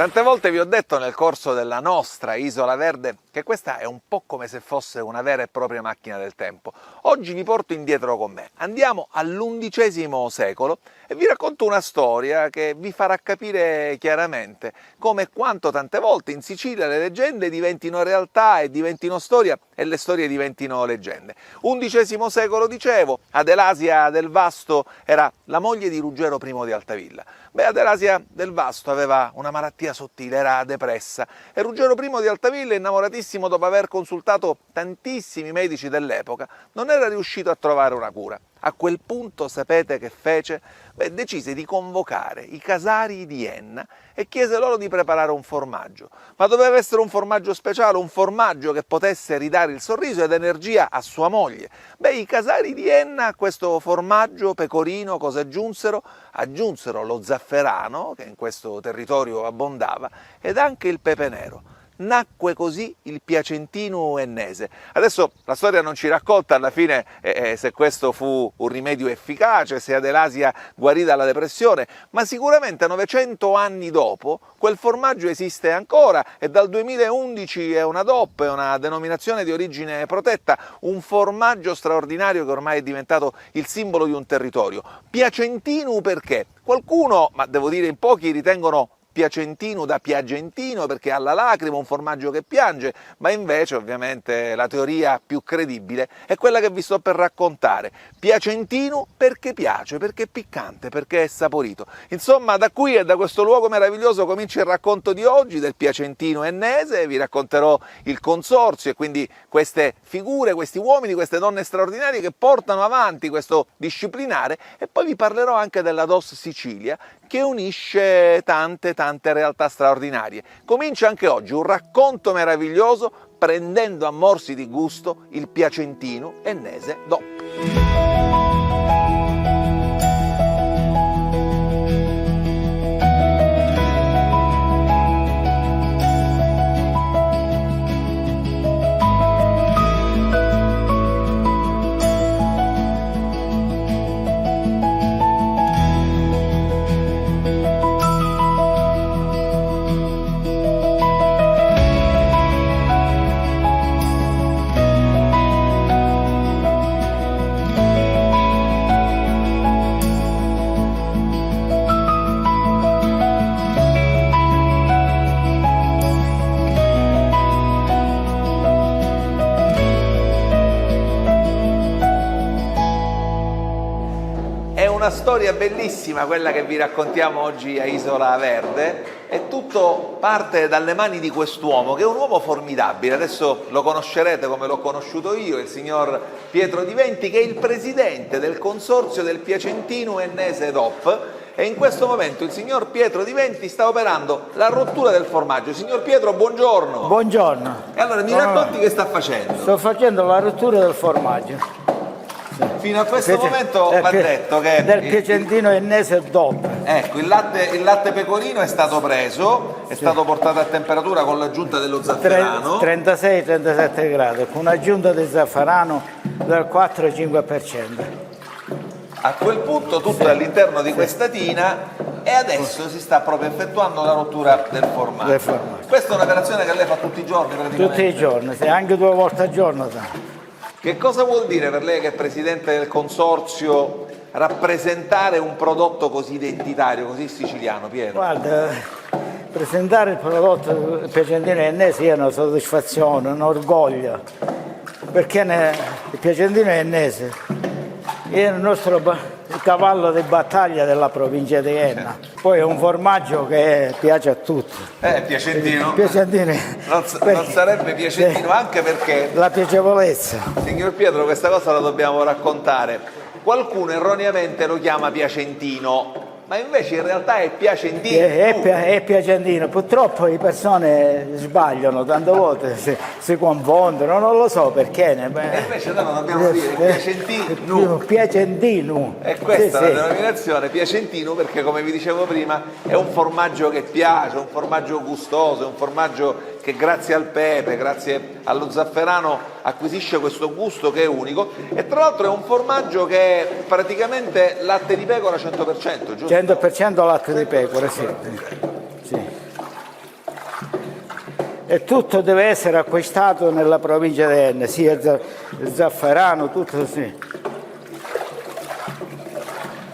Tante volte vi ho detto nel corso della nostra Isola Verde che questa è un po' come se fosse una vera e propria macchina del tempo. Oggi vi porto indietro con me. Andiamo all'undicesimo secolo e vi racconto una storia che vi farà capire chiaramente come e quanto tante volte in Sicilia le leggende diventino realtà e diventino storia e le storie diventino leggende. Undicesimo secolo, dicevo, Adelasia del Vasto era la moglie di Ruggero I di Altavilla. Adelasia del Vasto aveva una malattia sottile, era depressa e Ruggero I di Altavilla, innamoratissimo dopo aver consultato tantissimi medici dell'epoca, non era riuscito a trovare una cura. A quel punto sapete che fece? Decise di convocare i casari di Enna e chiese loro di preparare un formaggio. Ma doveva essere un formaggio speciale, un formaggio che potesse ridare il sorriso ed energia a sua moglie. I casari di Enna a questo formaggio pecorino cosa aggiunsero? Aggiunsero lo zafferano, che in questo territorio abbondava, ed anche il pepe nero. Nacque così il piacentino ennese. Adesso la storia non ci racconta alla fine se questo fu un rimedio efficace, se Adelasia guarì dalla depressione, ma sicuramente 900 anni dopo quel formaggio esiste ancora e dal 2011 è una DOP, è una denominazione di origine protetta, un formaggio straordinario che ormai è diventato il simbolo di un territorio. Piacentino perché? Qualcuno, ma devo dire in pochi, ritengono piacentino da piagentino perché ha la lacrima, un formaggio che piange, ma invece ovviamente la teoria più credibile è quella che vi sto per raccontare. Piacentino perché piace, perché è piccante, perché è saporito. Insomma, da qui e da questo luogo meraviglioso comincia il racconto di oggi del piacentino ennese. Vi racconterò il consorzio e quindi queste figure, questi uomini, queste donne straordinarie che portano avanti questo disciplinare, e poi vi parlerò anche della DOS Sicilia che unisce tante realtà straordinarie. Comincia anche oggi un racconto meraviglioso prendendo a morsi di gusto il piacentino ennese DOP. Una storia bellissima quella che vi raccontiamo oggi a Isola Verde, e tutto parte dalle mani di quest'uomo che è un uomo formidabile. Adesso lo conoscerete come l'ho conosciuto io, il signor Pietro Di Venti, che è il presidente del consorzio del Piacentino Ennese DOP, e in questo momento il signor Pietro Di Venti sta operando la rottura del formaggio. Signor Pietro, buongiorno. Buongiorno. E allora mi racconti che sta facendo? Sto facendo la rottura del formaggio. Fino a questo momento va detto che del piacentino ennese DOP. Ecco, il latte pecorino è stato preso, è stato portato a temperatura con l'aggiunta dello zafferano. 36-37 gradi, con un'aggiunta di zafferano del 4-5%. A quel punto tutto è all'interno di questa tina e adesso si sta proprio effettuando la rottura del formaggio. Questa è un'operazione che lei fa tutti i giorni praticamente? Tutti i giorni, sì, anche 2 volte al giorno. Che cosa vuol dire per lei, che è presidente del consorzio, rappresentare un prodotto così identitario, così siciliano, Pietro? Guarda, presentare il prodotto piacentino ennese è una soddisfazione, un orgoglio, perché il piacentino ennese è il nostro cavallo di battaglia della provincia di Enna. Poi è un formaggio che piace a tutti. Piacentino? Piacentino. Non sarebbe piacentino anche perché... La piacevolezza. Signor Pietro, questa cosa la dobbiamo raccontare. Qualcuno erroneamente lo chiama piacentino, ma invece in realtà è piacentino. È piacentino, purtroppo le persone sbagliano, tante volte si confondono, non lo so perché. E invece noi non dobbiamo dire piacentino. Piacentino. E questa è la denominazione, piacentino, perché come vi dicevo prima è un formaggio che piace, un formaggio gustoso, è un formaggio che grazie al pepe, grazie allo zafferano acquisisce questo gusto che è unico, e tra l'altro è un formaggio che è praticamente latte di pecora 100%, giusto? 100% latte di pecora, sì. E tutto deve essere acquistato nella provincia di Enna, sia il zafferano, tutto sì.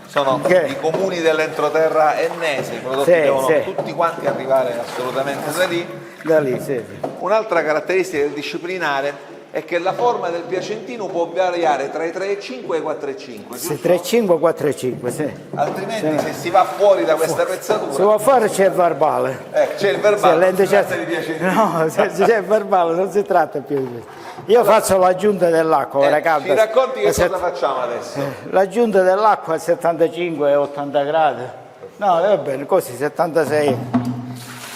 Sono i comuni dell'entroterra ennese, i prodotti devono tutti quanti arrivare assolutamente da lì. Da lì, sì. Un'altra caratteristica del disciplinare è che la forma del piacentino può variare tra i 3,5 e i 4,5. Sì, 3,5 4,5, sì. Altrimenti se si va fuori da questa pezzatura... Se vuoi fare c'è il verbale. C'è il verbale, non si tratta di piacentino. No, se c'è il verbale non si tratta più di questo. Io faccio l'aggiunta dell'acqua, ci racconti che cosa facciamo adesso? L'aggiunta dell'acqua a 75 e 80 gradi. No, va bene, così 76.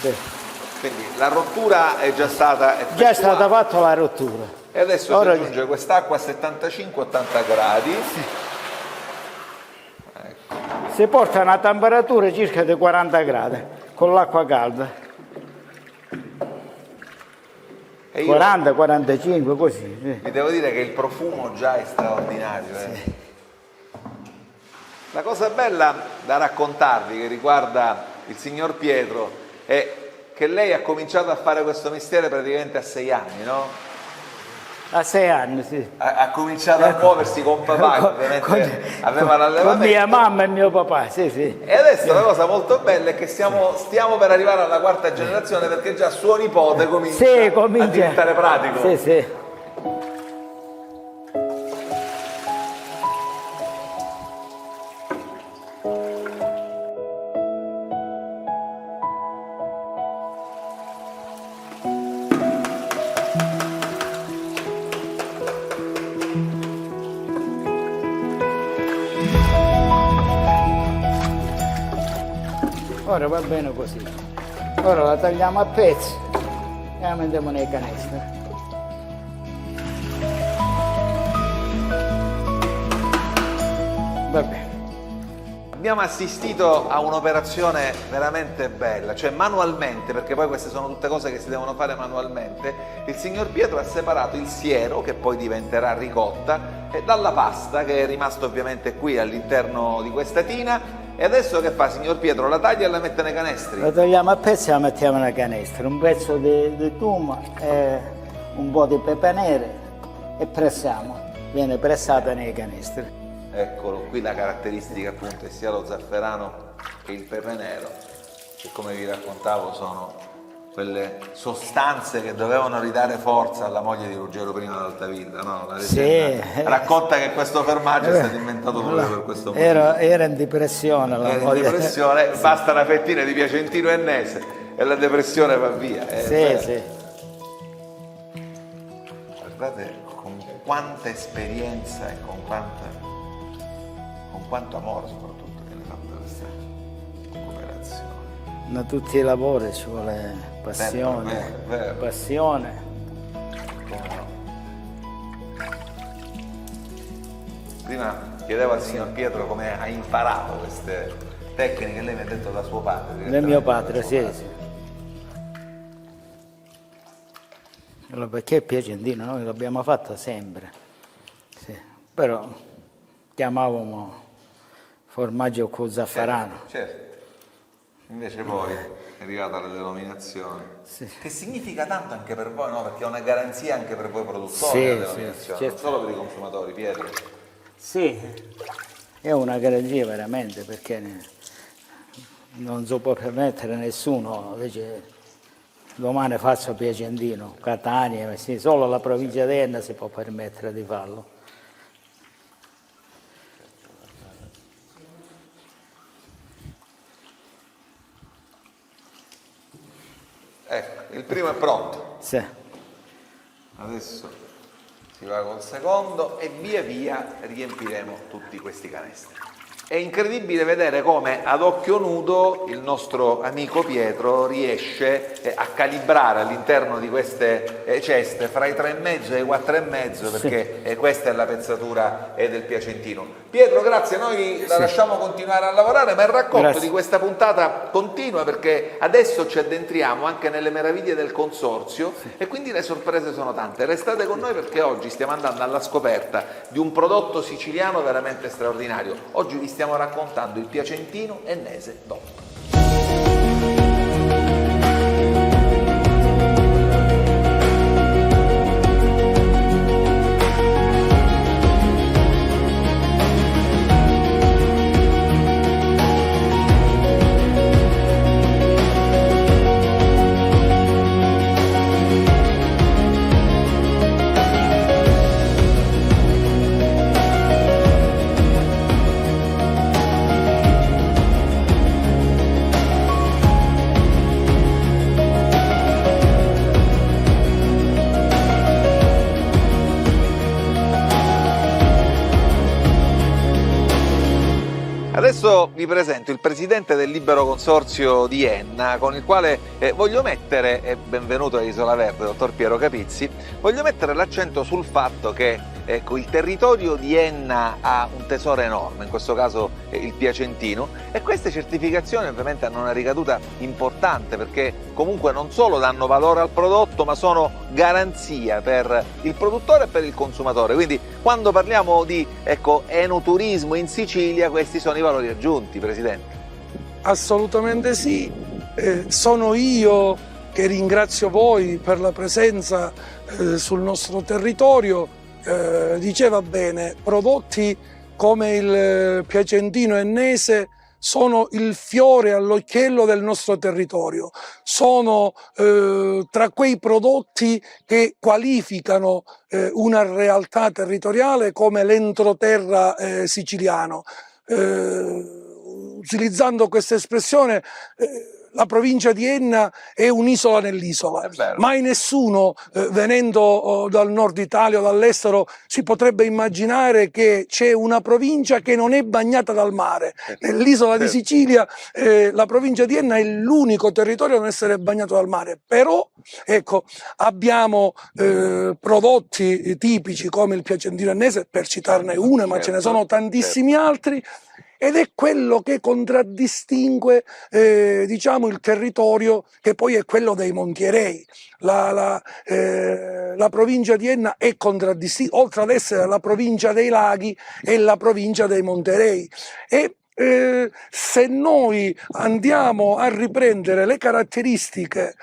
Sì. Quindi la rottura è già stata effettuata. Già è stata fatta la rottura. E adesso Ora si aggiunge quest'acqua a 75-80 gradi. Ecco. Si porta a una temperatura circa di 40 gradi con l'acqua calda. 40, 45, così. Sì. Vi devo dire che il profumo già è straordinario. Sì. La cosa bella da raccontarvi che riguarda il signor Pietro è che lei ha cominciato a fare questo mestiere praticamente a 6 anni, no? A 6 anni, sì. Ha cominciato a muoversi con papà, che ovviamente aveva l'allevamento. Con mia mamma e mio papà, sì, sì. E adesso la cosa molto bella è che stiamo per arrivare alla 4ª generazione, perché già suo nipote comincia a diventare pratico. Sì, sì. Ora va bene così. Ora la tagliamo a pezzi e la mettiamo nei canestri. Va bene. Abbiamo assistito a un'operazione veramente bella, cioè manualmente, perché poi queste sono tutte cose che si devono fare manualmente. Il signor Pietro ha separato il siero, che poi diventerà ricotta, dalla pasta, che è rimasta ovviamente qui all'interno di questa tina. E adesso che fa, signor Pietro? La taglia e la mette nei canestri? La tagliamo a pezzi e la mettiamo nei canestri. Un pezzo di tuma e un po' di pepe nere e pressiamo. Viene pressata nei canestri. Eccolo, qui la caratteristica appunto è sia lo zafferano che il pepe nero, che come vi raccontavo sono quelle sostanze che dovevano ridare forza alla moglie di Ruggero I d'Altavilla, no? La leggenda racconta che questo formaggio è stato inventato proprio per questo motivo. Era in depressione la moglie. In depressione, basta una fettina di piacentino ennese e la depressione va via. Sì. Guardate con quanta esperienza e con quanto amore soprattutto viene fatta questa operazione. Da tutti i lavori ci vuole passione, vero. Passione. Prima chiedevo al signor Pietro come ha imparato queste tecniche, lei mi ha detto da suo padre. Da mio padre, sì. Allora, perché il piacentino noi l'abbiamo fatto sempre, sì. Però chiamavamo formaggio con zafferano. Certo. Invece poi è arrivata la denominazione, che significa tanto anche per voi, no? Perché è una garanzia anche per voi produttori, la denominazione, certo. Non solo per i consumatori, Pietro. Sì, è una garanzia veramente, perché non si può permettere nessuno, invece domani faccio piacentino, Catania, sì, solo la provincia di Enna si può permettere di farlo. Ecco, il primo è pronto. Sì. Adesso si va col secondo e via via riempiremo tutti questi canestri. È incredibile vedere come ad occhio nudo il nostro amico Pietro riesce a calibrare all'interno di queste ceste fra i 3,5 e i 4,5, perché questa è la pezzatura del piacentino. Pietro, grazie, noi la lasciamo continuare a lavorare, ma il racconto di questa puntata continua, perché adesso ci addentriamo anche nelle meraviglie del consorzio e quindi le sorprese sono tante. Restate con noi, perché oggi stiamo andando alla scoperta di un prodotto siciliano veramente straordinario. Oggi vi stiamo raccontando il piacentino ennese DOP. Adesso vi presento il presidente del Libero Consorzio di Enna, con il quale voglio mettere, benvenuto a Isola Verde, dottor Piero Capizzi, voglio mettere l'accento sul fatto che il territorio di Enna ha un tesoro enorme, in questo caso il Piacentino, e queste certificazioni ovviamente hanno una ricaduta importante, perché comunque non solo danno valore al prodotto, ma sono garanzia per il produttore e per il consumatore. Quindi quando parliamo di enoturismo in Sicilia, questi sono i valori aggiunti, Presidente. Assolutamente sì, sono io che ringrazio voi per la presenza sul nostro territorio. Diceva bene, prodotti come il Piacentino ennese sono il fiore all'occhiello del nostro territorio, sono tra quei prodotti che qualificano una realtà territoriale come l'entroterra siciliano. Utilizzando questa espressione, la provincia di Enna è un'isola nell'isola. Mai nessuno, venendo dal nord Italia o dall'estero, si potrebbe immaginare che c'è una provincia che non è bagnata dal mare. Nell'isola di Sicilia la provincia di Enna è l'unico territorio a non essere bagnato dal mare. Però ecco, abbiamo prodotti tipici come il Piacentino ennese, per citarne una, ma ce ne sono tantissimi altri. Ed è quello che contraddistingue diciamo, il territorio, che poi è quello dei Monti La provincia di Enna è contraddistinta, oltre ad essere la provincia dei laghi, è la provincia dei Monti. E se noi andiamo a riprendere le caratteristiche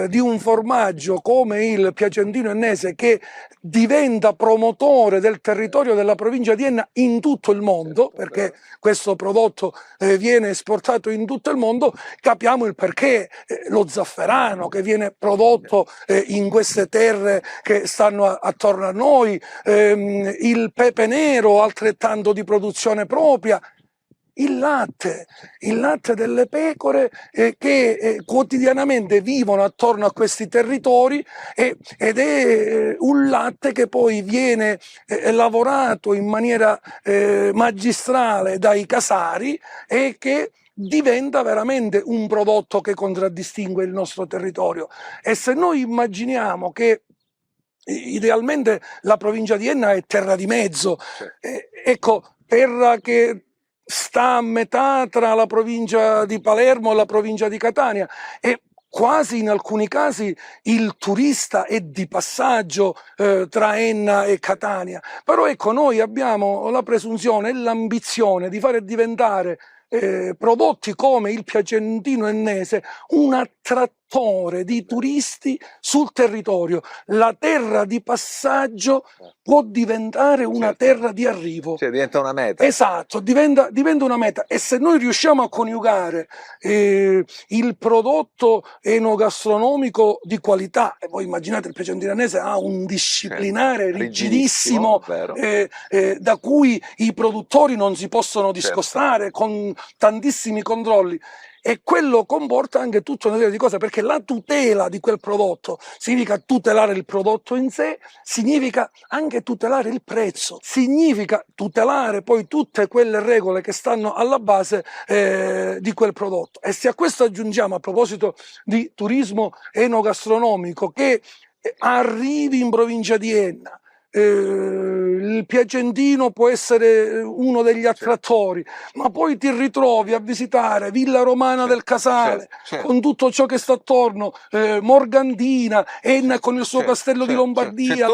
di un formaggio come il Piacentino ennese, che diventa promotore del territorio della provincia di Enna in tutto il mondo, perché questo prodotto viene esportato in tutto il mondo, capiamo il perché. Lo zafferano che viene prodotto in queste terre che stanno attorno a noi, il pepe nero altrettanto di produzione propria, il latte delle pecore che quotidianamente vivono attorno a questi territori, ed è un latte che poi viene lavorato in maniera magistrale dai casari e che diventa veramente un prodotto che contraddistingue il nostro territorio. E se noi immaginiamo che idealmente la provincia di Enna è terra di mezzo, ecco, terra che sta a metà tra la provincia di Palermo e la provincia di Catania, e quasi in alcuni casi il turista è di passaggio tra Enna e Catania. Però ecco, noi abbiamo la presunzione e l'ambizione di fare diventare prodotti come il Piacentino ennese un attrattore di turisti sul territorio. La terra di passaggio può diventare una terra di arrivo. Cioè diventa una meta. Esatto, diventa una meta. E se noi riusciamo a coniugare il prodotto enogastronomico di qualità, e voi immaginate il Piacentino ennese ha un disciplinare rigidissimo da cui i produttori non si possono discostare, con tantissimi controlli, e quello comporta anche tutta una serie di cose, perché la tutela di quel prodotto significa tutelare il prodotto in sé, significa anche tutelare il prezzo, significa tutelare poi tutte quelle regole che stanno alla base di quel prodotto. E se a questo aggiungiamo, a proposito di turismo enogastronomico, che arrivi in provincia di Enna, il Piacentino può essere uno degli attrattori, ma poi ti ritrovi a visitare Villa Romana del Casale, con tutto ciò che sta attorno, Morgantina, Enna con il suo castello di Lombardia,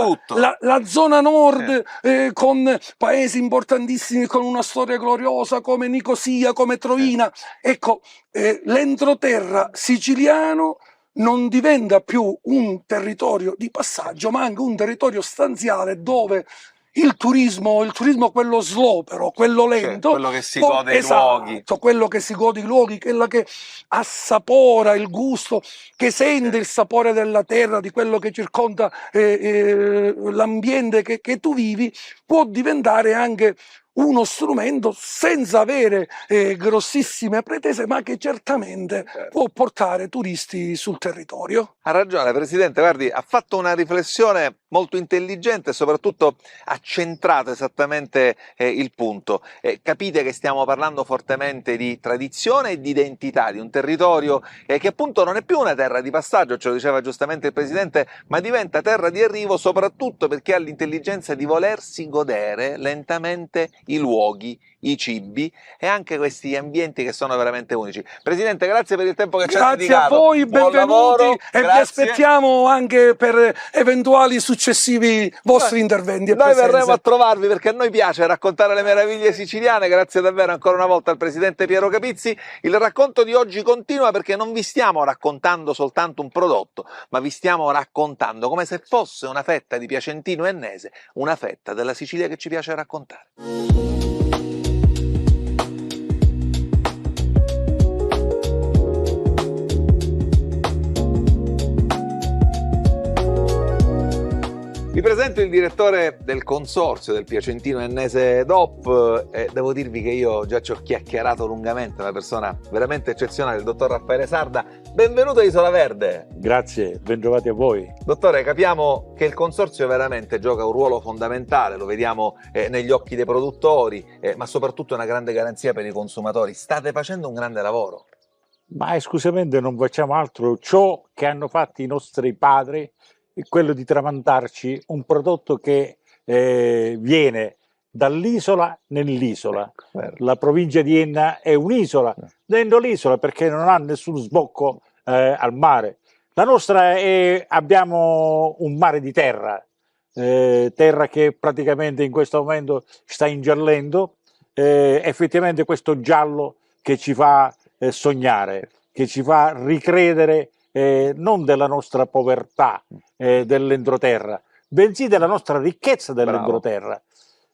la zona nord con paesi importantissimi con una storia gloriosa come Nicosia, come Troina. Ecco, l'entroterra siciliano non diventa più un territorio di passaggio, ma anche un territorio stanziale, dove il turismo quello slow, però quello lento, quello che si gode i luoghi, quello che si gode i luoghi, quello che assapora il gusto, che sente il sapore della terra, di quello che circonda l'ambiente che tu vivi, può diventare anche uno strumento senza avere grossissime pretese, ma che certamente può portare turisti sul territorio. Ha ragione, Presidente, guardi, ha fatto una riflessione molto intelligente e soprattutto ha centrato esattamente il punto. Capite che stiamo parlando fortemente di tradizione e di identità di un territorio che appunto non è più una terra di passaggio, ce lo diceva giustamente il Presidente, ma diventa terra di arrivo soprattutto perché ha l'intelligenza di volersi godere lentamente i luoghi, i cibi e anche questi ambienti che sono veramente unici. Presidente, grazie per il tempo che ci ha dedicato. Grazie a voi, Buon benvenuti lavoro, e vi grazie. aspettiamo anche per eventuali successivi vostri interventi e Noi presenze. verremo a trovarvi perché a noi piace raccontare le meraviglie siciliane. Grazie davvero ancora una volta al Presidente Piero Capizzi. Il racconto di oggi continua perché non vi stiamo raccontando soltanto un prodotto, ma vi stiamo raccontando come se fosse una fetta di Piacentino Ennese, una fetta della Sicilia che ci piace raccontare. Vi presento il direttore del consorzio del Piacentino Ennese DOP e devo dirvi che io già ci ho chiacchierato lungamente, una persona veramente eccezionale, il dottor Raffaele Sarda. Benvenuto a Isola Verde. Grazie, bentrovati a voi. Dottore, capiamo che il consorzio veramente gioca un ruolo fondamentale, lo vediamo negli occhi dei produttori, ma soprattutto è una grande garanzia per i consumatori. State facendo un grande lavoro. Ma esclusivamente non facciamo altro ciò che hanno fatto i nostri padri, quello di tramandarci un prodotto che viene dall'isola nell'isola. La provincia di Enna è un'isola dentro l'isola perché non ha nessun sbocco al mare. La nostra abbiamo un mare di terra, terra che praticamente in questo momento sta ingiallendo, effettivamente questo giallo che ci fa sognare, che ci fa ricredere non della nostra povertà dell'entroterra, bensì della nostra ricchezza dell'entroterra.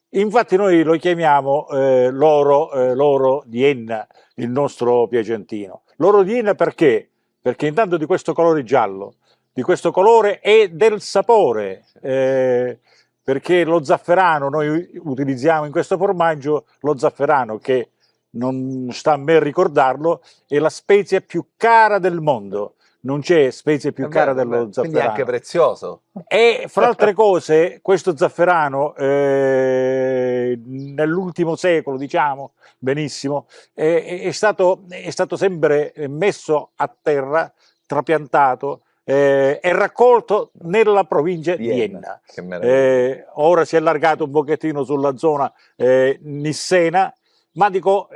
Infatti noi lo chiamiamo l'oro di Enna, il nostro piacentino. L'oro di Enna perché? Perché intanto di questo colore giallo, di questo colore e del sapore, perché lo zafferano, noi utilizziamo in questo formaggio lo zafferano che non sta a me ricordarlo, è la spezia più cara del mondo. Non c'è specie più cara dello zafferano. Quindi è anche prezioso. E fra altre cose, questo zafferano nell'ultimo secolo, diciamo benissimo, è stato sempre messo a terra, trapiantato e raccolto nella provincia di Enna. Ora si è allargato un pochettino sulla zona nissena, ma dico,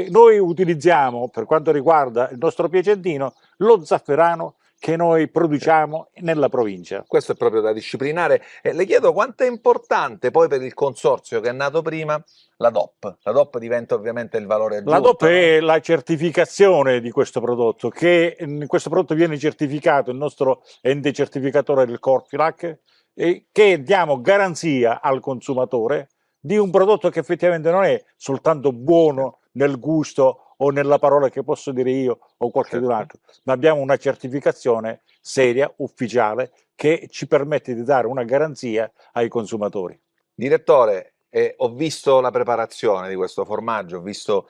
noi utilizziamo, per quanto riguarda il nostro piacentino, lo zafferano che noi produciamo nella provincia. Questo è proprio da disciplinare. Le chiedo quanto è importante poi per il consorzio che è nato prima la DOP. La DOP diventa ovviamente il valore aggiunto. La DOP è la certificazione di questo prodotto, che questo prodotto viene certificato, il nostro ente certificatore del Corfilac, che diamo garanzia al consumatore di un prodotto che effettivamente non è soltanto buono nel gusto o nella parola che posso dire io o qualcun altro, ma abbiamo una certificazione seria, ufficiale, che ci permette di dare una garanzia ai consumatori. Direttore, ho visto la preparazione di questo formaggio, ho visto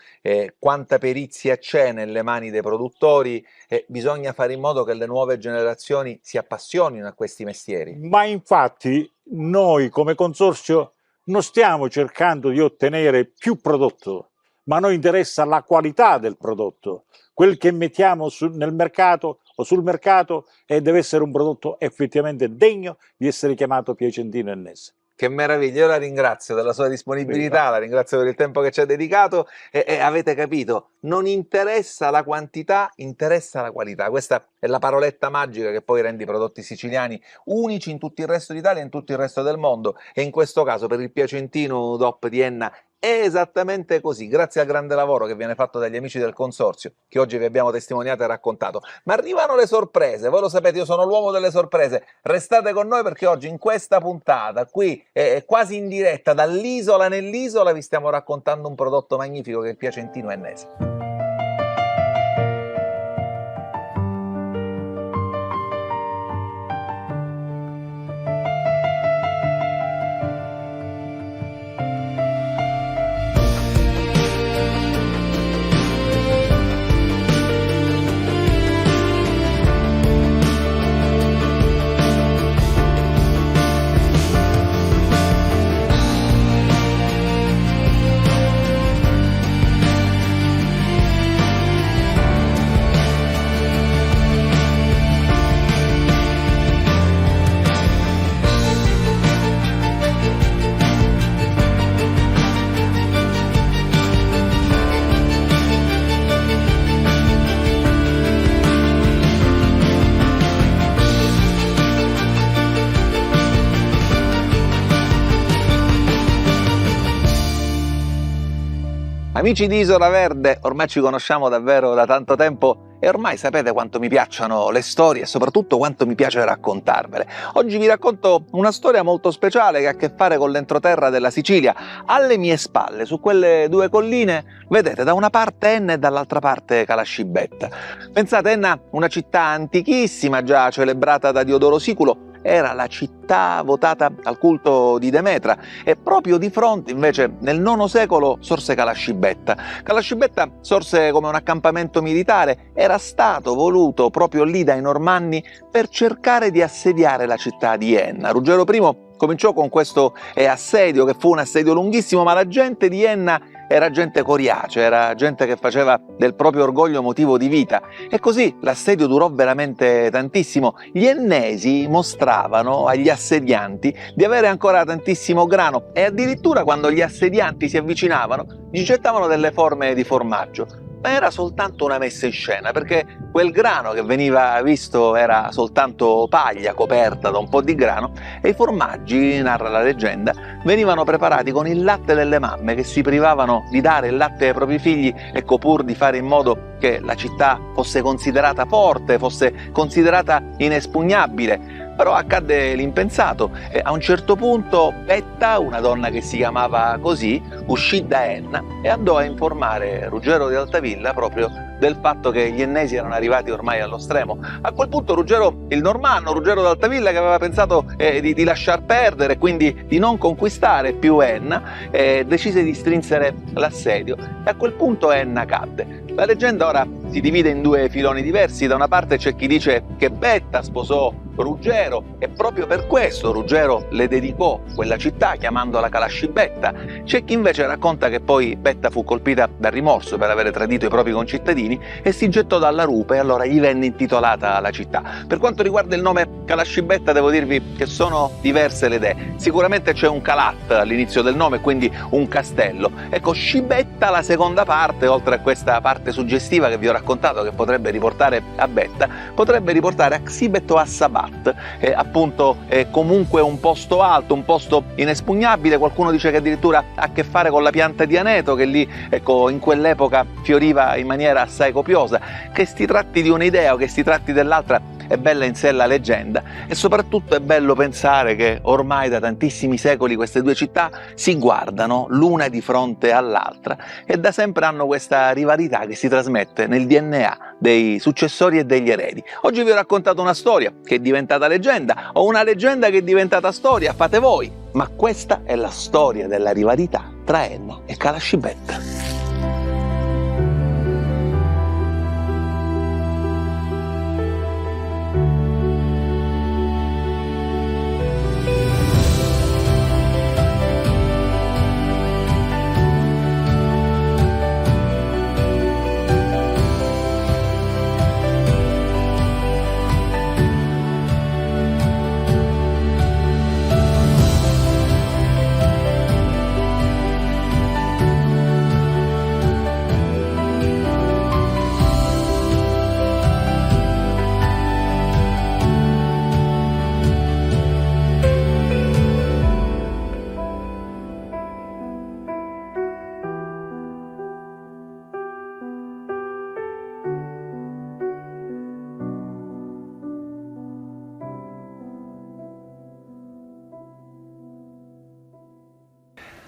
quanta perizia c'è nelle mani dei produttori, bisogna fare in modo che le nuove generazioni si appassionino a questi mestieri. Ma infatti noi come consorzio non stiamo cercando di ottenere più prodotto, ma a noi interessa la qualità del prodotto. Quel che mettiamo nel mercato o sul mercato deve essere un prodotto effettivamente degno di essere chiamato Piacentino Ennese. Che meraviglia, io la ringrazio della sua disponibilità, la ringrazio per il tempo che ci ha dedicato e avete capito, non interessa la quantità, interessa la qualità. Questa è la paroletta magica che poi rende i prodotti siciliani unici in tutto il resto d'Italia e in tutto il resto del mondo e in questo caso per il Piacentino DOP di Enna è esattamente così, grazie al grande lavoro che viene fatto dagli amici del consorzio che oggi vi abbiamo testimoniato e raccontato. Ma arrivano le sorprese, voi lo sapete, io sono l'uomo delle sorprese, restate con noi perché oggi in questa puntata qui quasi in diretta dall'isola nell'isola vi stiamo raccontando un prodotto magnifico che è il Piacentino Ennese. Amici di Isola Verde, ormai ci conosciamo davvero da tanto tempo e ormai sapete quanto mi piacciono le storie e soprattutto quanto mi piace raccontarvele. Oggi vi racconto una storia molto speciale che ha a che fare con l'entroterra della Sicilia. Alle mie spalle, su quelle due colline, vedete da una parte Enna e dall'altra parte Calascibetta. Pensate, Enna, una città antichissima, già celebrata da Diodoro Siculo, era la città votata al culto di Demetra e proprio di fronte invece nel IX secolo sorse Calascibetta. Calascibetta sorse come un accampamento militare, era stato voluto proprio lì dai Normanni per cercare di assediare la città di Enna. Ruggero I cominciò con questo assedio che fu un assedio lunghissimo, ma la gente di Enna era gente coriacea, era gente che faceva del proprio orgoglio motivo di vita e così l'assedio durò veramente tantissimo. Gli ennesi mostravano agli assedianti di avere ancora tantissimo grano e addirittura quando gli assedianti si avvicinavano gli gettavano delle forme di formaggio. Ma era soltanto una messa in scena, perché quel grano che veniva visto era soltanto paglia coperta da un po' di grano e i formaggi, narra la leggenda, venivano preparati con il latte delle mamme che si privavano di dare il latte ai propri figli, ecco, pur di fare in modo che la città fosse considerata forte, fosse considerata inespugnabile. Però accadde l'impensato e a un certo punto Betta, una donna che si chiamava così, uscì da Enna e andò a informare Ruggero di Altavilla proprio del fatto che gli ennesi erano arrivati ormai allo stremo. A quel punto Ruggero, il normanno, Ruggero d'Altavilla, che aveva pensato di lasciar perdere e quindi di non conquistare più Enna, decise di stringere l'assedio e a quel punto Enna cadde. La leggenda ora si divide in due filoni diversi. Da una parte c'è chi dice che Betta sposò Ruggero e proprio per questo Ruggero le dedicò quella città chiamandola Calascibetta. C'è chi invece racconta che poi Betta fu colpita dal rimorso per avere tradito i propri concittadini e si gettò dalla rupe e allora gli venne intitolata la città. Per quanto riguarda il nome Calascibetta devo dirvi che sono diverse le idee. Sicuramente c'è un calat all'inizio del nome, quindi un castello. Ecco, Scibetta, la seconda parte, oltre a questa parte suggestiva che vi ho raccontato che potrebbe riportare a Betta, potrebbe riportare a Xibet o a Sabat. Appunto comunque un posto alto, un posto inespugnabile. Qualcuno dice che addirittura ha a che fare con la pianta di aneto che lì, ecco, in quell'epoca fioriva in maniera assai copiosa. Che si tratti di un'idea o che si tratti dell'altra, è bella in sé la leggenda e soprattutto è bello pensare che ormai da tantissimi secoli queste due città si guardano l'una di fronte all'altra e da sempre hanno questa rivalità che si trasmette nel DNA dei successori e degli eredi. Oggi vi ho raccontato una storia che è diventata leggenda o una leggenda che è diventata storia, fate voi, ma questa è la storia della rivalità tra Enna e Calascibetta.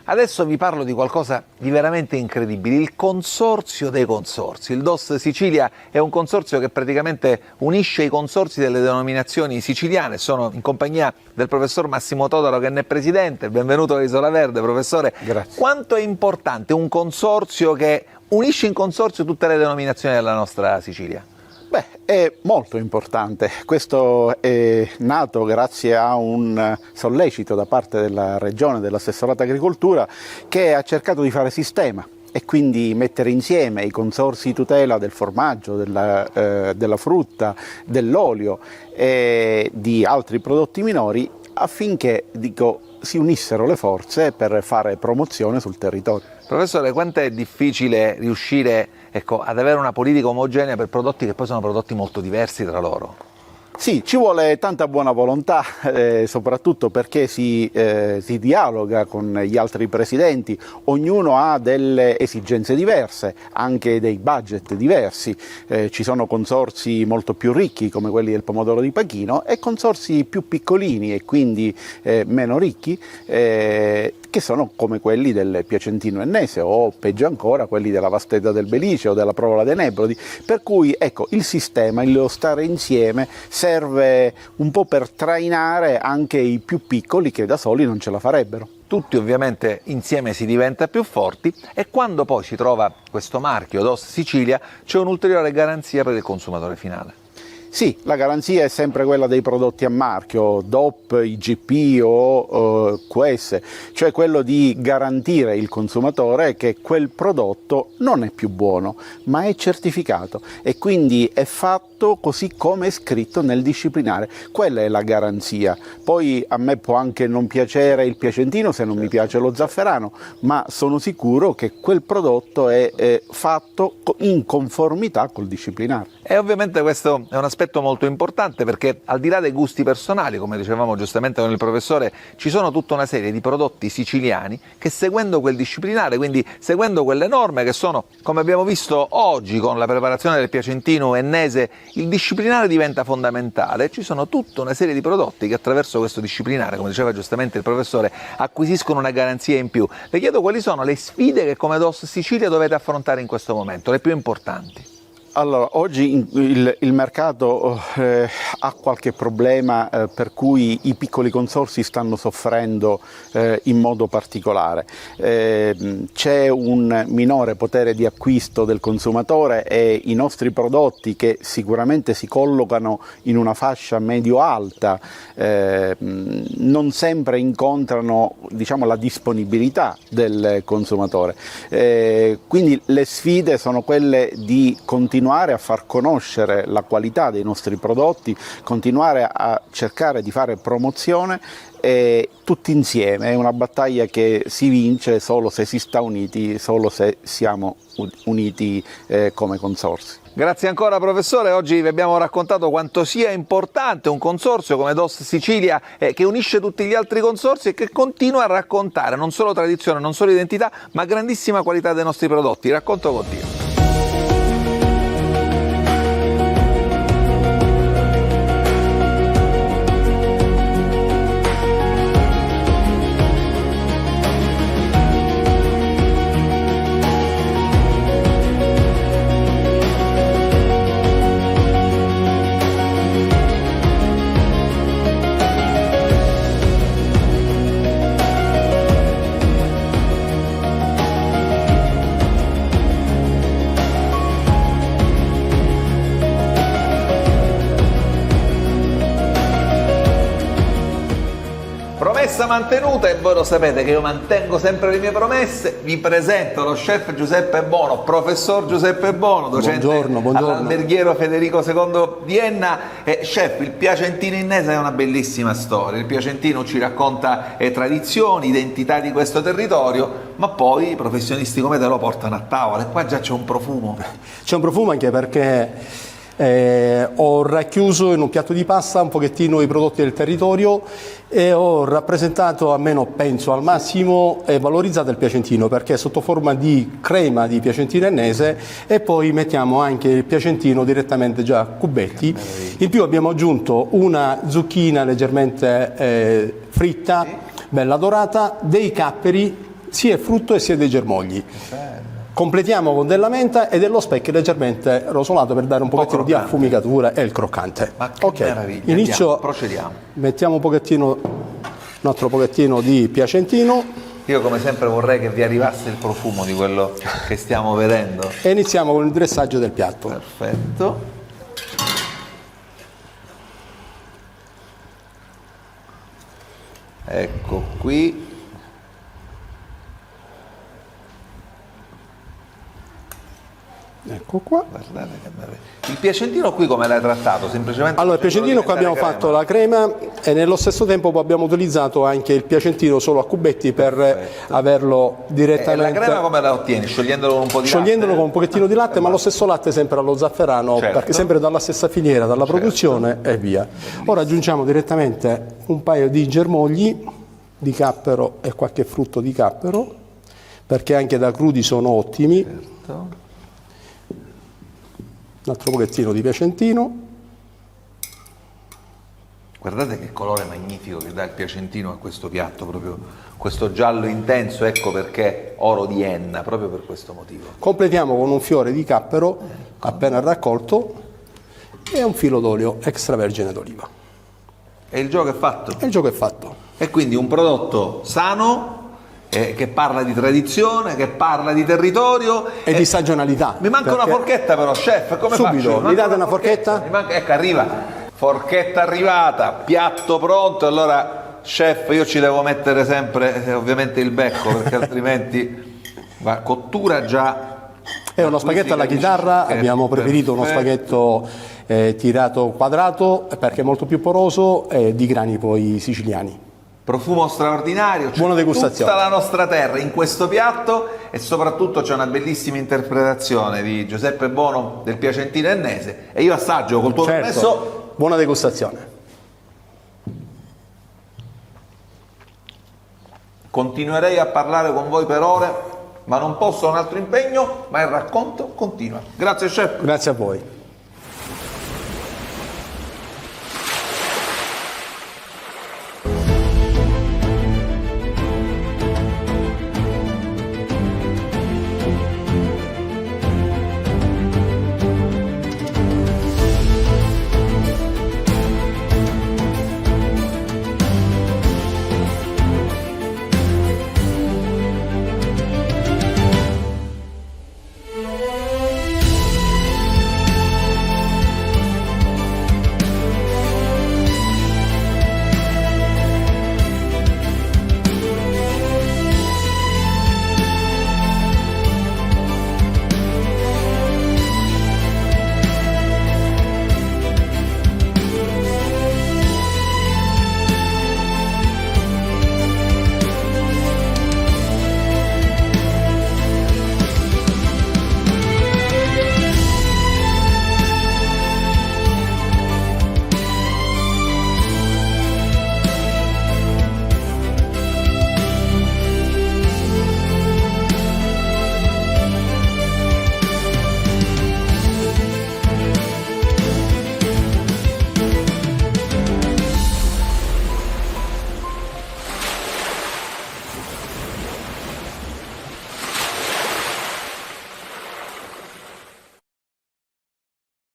Adesso vi parlo di qualcosa di veramente incredibile, il consorzio dei consorzi. Il DOS Sicilia è un consorzio che praticamente unisce i consorzi delle denominazioni siciliane. Sono in compagnia del professor Massimo Todaro che ne è presidente. Benvenuto a Isola Verde, professore. Grazie. Quanto è importante un consorzio che unisce in consorzio tutte le denominazioni della nostra Sicilia? Beh, è molto importante. Questo è nato grazie a un sollecito da parte della Regione, dell'Assessorato Agricoltura, che ha cercato di fare sistema e quindi mettere insieme i consorzi di tutela del formaggio, della frutta, dell'olio e di altri prodotti minori affinché, si unissero le forze per fare promozione sul territorio. Professore, quanto è difficile riuscire ad avere una politica omogenea per prodotti che poi sono prodotti molto diversi tra loro? Sì, ci vuole tanta buona volontà, soprattutto perché si dialoga con gli altri presidenti, ognuno ha delle esigenze diverse, anche dei budget diversi, ci sono consorzi molto più ricchi come quelli del pomodoro di Pachino e consorzi più piccolini e quindi meno ricchi, che sono come quelli del Piacentino Ennese o peggio ancora quelli della Vastedda del Belice o della Provola dei Nebrodi, per cui ecco, il sistema, lo stare insieme serve un po' per trainare anche i più piccoli che da soli non ce la farebbero. Tutti ovviamente insieme si diventa più forti e quando poi si trova questo marchio DOS Sicilia c'è un'ulteriore garanzia per il consumatore finale. Sì, la garanzia è sempre quella dei prodotti a marchio, DOP, IGP o QS, cioè quello di garantire il consumatore che quel prodotto non è più buono, ma è certificato e quindi è fatto così come è scritto nel disciplinare. Quella è la garanzia. Poi a me può anche non piacere il piacentino se non mi piace lo zafferano, ma sono sicuro che quel prodotto è fatto in conformità col disciplinare. E ovviamente questo è un aspetto molto importante perché al di là dei gusti personali, come dicevamo giustamente con il professore, ci sono tutta una serie di prodotti siciliani che seguendo quel disciplinare, quindi seguendo quelle norme che sono, come abbiamo visto oggi con la preparazione del Piacentino Ennese, il disciplinare diventa fondamentale. Ci sono tutta una serie di prodotti che attraverso questo disciplinare, come diceva giustamente il professore, acquisiscono una garanzia in più. Le chiedo quali sono le sfide che come DOS Sicilia dovete affrontare in questo momento, le più importanti. Allora, oggi il mercato ha qualche problema per cui i piccoli consorzi stanno soffrendo in modo particolare. C'è un minore potere di acquisto del consumatore e i nostri prodotti, che sicuramente si collocano in una fascia medio-alta, non sempre incontrano, diciamo, la disponibilità del consumatore. Quindi le sfide sono quelle di continuare a far conoscere la qualità dei nostri prodotti, continuare a cercare di fare promozione tutti insieme. È una battaglia che si vince solo se si sta uniti, solo se siamo uniti come consorzi. Grazie ancora professore, oggi vi abbiamo raccontato quanto sia importante un consorzio come DOS Sicilia che unisce tutti gli altri consorzi e che continua a raccontare non solo tradizione, non solo identità, ma grandissima qualità dei nostri prodotti. Il racconto continua. Promessa mantenuta, e voi lo sapete che io mantengo sempre le mie promesse. Vi presento lo chef Giuseppe Bono, professor Giuseppe Bono, docente all'alberghiero Federico II di Enna. Chef, il Piacentino Ennese è una bellissima storia. Il Piacentino ci racconta tradizioni, identità di questo territorio, ma poi i professionisti come te lo portano a tavola e qua già c'è un profumo. C'è un profumo anche perché ho racchiuso in un piatto di pasta un pochettino i prodotti del territorio e ho rappresentato, almeno penso al massimo, e valorizzato il piacentino, perché è sotto forma di crema di Piacentino Ennese e poi mettiamo anche il piacentino direttamente già a cubetti. In più abbiamo aggiunto una zucchina leggermente fritta, bella dorata, dei capperi, sia il frutto e sia dei germogli. Completiamo con della menta e dello speck leggermente rosolato per dare un pochettino di affumicatura e il croccante. Ma che meraviglia. Inizio, procediamo. Mettiamo un altro pochettino di piacentino. Io come sempre vorrei che vi arrivasse il profumo di quello che stiamo vedendo. E iniziamo con il dressaggio del piatto. Perfetto. Ecco qui. Ecco qua. Guardate che meraviglia. Il piacentino qui come l'hai trattato? Semplicemente Allora, il piacentino qua abbiamo diventare fatto la crema e nello stesso tempo poi abbiamo utilizzato anche il piacentino solo a cubetti per averlo E direttamente. la crema come la ottieni? Sciogliendolo con un po' di Sciogliendolo latte? con un pochettino di latte, ma lo stesso latte sempre allo zafferano, Certo. perché sempre dalla stessa filiera, dalla produzione e via. Ora aggiungiamo direttamente un paio di germogli di cappero e qualche frutto di cappero, perché anche da crudi sono ottimi. Certo. Un altro pochettino di piacentino. Guardate che colore magnifico che dà il piacentino a questo piatto, proprio questo giallo intenso, ecco perché oro di Enna, proprio per questo motivo. Completiamo con un fiore di cappero appena raccolto e un filo d'olio extravergine d'oliva. E il gioco è fatto. E il gioco è fatto. E quindi un prodotto sano, che parla di tradizione, che parla di territorio E di stagionalità. Mi manca una perché- forchetta però, chef, come Subito, faccio? mi date una forchetta? Ecco, arriva, forchetta arrivata, piatto pronto, allora chef io ci devo mettere sempre ovviamente il becco perché altrimenti va cottura già. È uno spaghetto alla chitarra, abbiamo preferito uno spaghetto tirato quadrato perché è molto più poroso e di grani poi siciliani. Profumo straordinario, c'è Buona degustazione. tutta la nostra terra in questo piatto e soprattutto c'è una bellissima interpretazione di Giuseppe Bono del Piacentino Ennese e io assaggio col tuo permesso. Certo, buona degustazione. Continuerei a parlare con voi per ore, ma non posso, ho un altro impegno, ma il racconto continua. Grazie chef. Grazie a voi.